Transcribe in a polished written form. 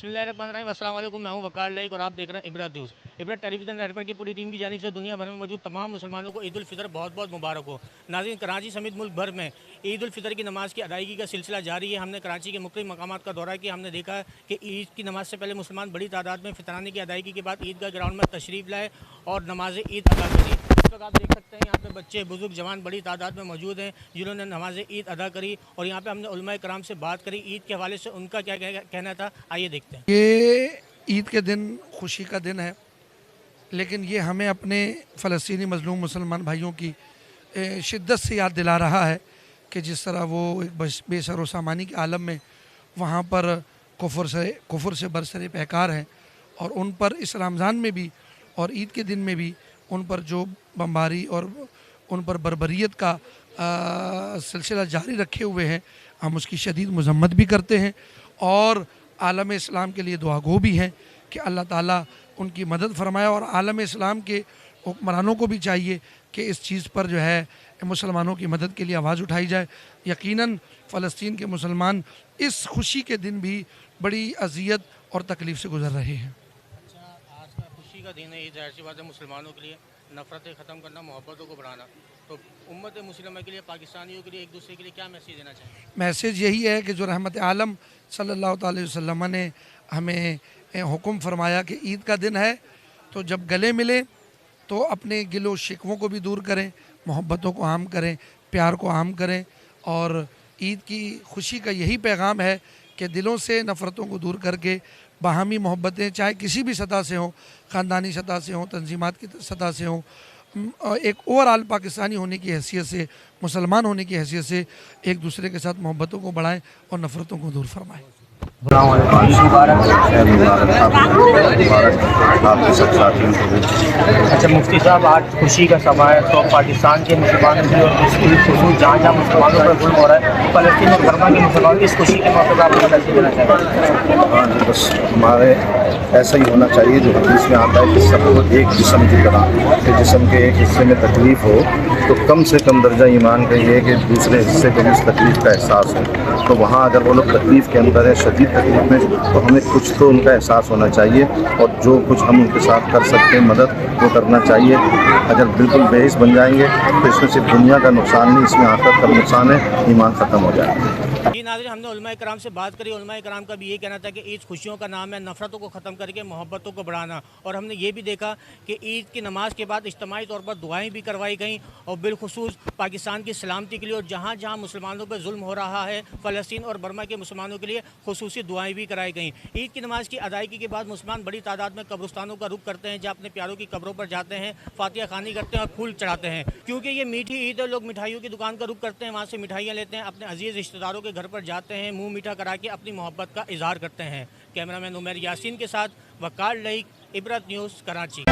बिस्मिल्लाहिर्रहमानिर्रहीम, अस्सलाम वालेकुम। मैं हूं वकार लाइक और आप देख रहे हैं इबरत न्यूज़। इबरत टेलीविज़न नेटवर्क की पूरी टीम की जानिब से दुनिया भर में मौजूद तमाम मुसलमानों को ईद उल फितर बहुत बहुत मुबारक हो। नाज़रीन, कराची समेत मुल्क भर में ईद उल फितर की नमाज़ की अदायगी का सिलसिला जारी है। हमने कराची के मुख्तलिफ मकामात का दौरा किया। हमने देखा कि ईद की नमाज़ से पहले मुसलमान बड़ी तादाद में फितराने की अदायगी के बाद ईदगाह ग्राउंड में तशरीफ़ लाए और नमाज ईद अदा करी। इस वक्त आप देख सकते हैं यहाँ पे बच्चे, बुजुर्ग, जवान बड़ी तादाद में मौजूद हैं जिन्होंने नमाज ईद अदा करी। और यहाँ पे हमने उलमाए कराम से बात करी ईद के हवाले से, उनका क्या कहना था, आइए देखते हैं। ये ईद के दिन खुशी का दिन है, लेकिन ये हमें अपने फ़लस्तीनी मज़लूम मुसलमान भाइयों की शिद्दत से याद दिला रहा है कि जिस तरह वो एक बेसर व सामानी के आलम में वहाँ पर कुफर से बरसरे पैकार हैं, और उन पर इस रमज़ान में भी और ईद के दिन में भी उन पर जो बमबारी और उन पर बर्बरियत का सिलसिला जारी रखे हुए हैं, हम उसकी शदीद मज़म्मत भी करते हैं और आलम इस्लाम के लिए दुआ गो भी हैं कि अल्लाह ताला उनकी मदद फरमाए। और आलम इस्लाम के हुक्मरानों को भी चाहिए कि इस चीज़ पर जो है मुसलमानों की मदद के लिए आवाज़ उठाई जाए। यकीनन फ़लस्तीन के मुसलमान इस खुशी के दिन भी बड़ी अज़ियत और तकलीफ़ से गुज़र रहे हैं। अच्छा, आज का खुशी का दिन है, ईद ज़ाहिर सी बात है मुसलमानों के लिए नफ़रतें ख़त्म करना, मोहब्बतों को बढ़ाना। तो उम्मत मुस्लिमा के लिए, पाकिस्तानियों के लिए, एक दूसरे के लिए क्या मैसेज देना चाहिए? मैसेज यही है कि जो रहमत आलम सल्लल्लाहु अलैहि वसल्लम ने हमें हुक्म फरमाया कि ईद का दिन है, तो जब गले मिले तो अपने गिलो शिकवों को भी दूर करें, मोहब्बतों को आम करें, प्यार को आम करें। और ईद की खुशी का यही पैगाम है कि दिलों से नफ़रतों को दूर करके बाहमी मोहब्बतें, चाहे किसी भी सतह से हों, ख़ानदानी सतह से हों, तंजीमात की सतह से हों, एक ओवरऑल पाकिस्तानी होने की हैसियत से, मुसलमान होने की हैसियत से एक दूसरे के साथ मोहब्बतों को बढ़ाएं और नफ़रतों को दूर फरमाएं। अच्छा मुफ्ती साहब, आज खुशी का समय है, तो पाकिस्तान के मुसलमानों की और खसूस जहाँ जहाँ मुसलमानों पर जुल्म हो रहा है, फ़लस्तीन और बर्मा के मुसलमान इस खुशी के मौके पर आप क्या मैसेज देना चाहेंगे? हाँ जी, बस हमारे ऐसा ही होना चाहिए जो हदीस में आता है कि सबको एक जिस्म की तरह, कि जिस्म के एक हिस्से में तकलीफ़ हो तो कम से कम दर्जा ईमान का ये है कि दूसरे हिस्से को भी उस तकलीफ़ का एहसास हो। तो वहाँ अगर वो लोग तकलीफ़ के अंदर है, शदीद तकलीफ़ में, तो हमें कुछ तो उनका एहसास होना चाहिए और जो कुछ हम उनके साथ कर सकते हैं मदद, वो करना चाहिए। अगर बिल्कुल बेहिस बन जाएंगे तो इसमें सिर्फ दुनिया का नुकसान नहीं, इसमें आखिरत का नुकसान है, ईमान ख़त्म हो जाएगा। जी नाज़रीन, हमने उलमाए कराम से बात करी। उलमाए कराम का भी ये कहना था कि ईद खुशियों का नाम है, नफ़रतों को ख़त्म करके मोहब्बतों को बढ़ाना। और हमने ये भी देखा कि ईद की नमाज़ के बाद इज्तिमाई तौर पर दुआएं भी करवाई गईं, और बिलखुसूस पाकिस्तान की सलामती के लिए और जहाँ जहाँ मुसलमानों पर जुल्म हो रहा है, फ़लस्तीन और बर्मा के मुसलमानों के लिए खुसूसी दुआएं भी कराई गईं। ईद की नमाज़ की अदायगी के बाद मुसलमान बड़ी तादाद में कब्रिस्तानों का रुख करते हैं, जहाँ अपने प्यारों की कब्रों पर जाते हैं, फातिहा खानी करते हैं और फूल चढ़ाते हैं। क्योंकि ये मीठी ईद है, लोग मिठाइयों की दुकान का रुख करते हैं, वहाँ से मिठाइयाँ लेते हैं, अपने अजीज़ रिश्तेदारों के घर पर जाते हैं, मुंह मीठा करा के अपनी मोहब्बत का इजहार करते हैं। कैमरामैन उमर यासीन के साथ वकार लाइक, इबरत न्यूज़, कराची।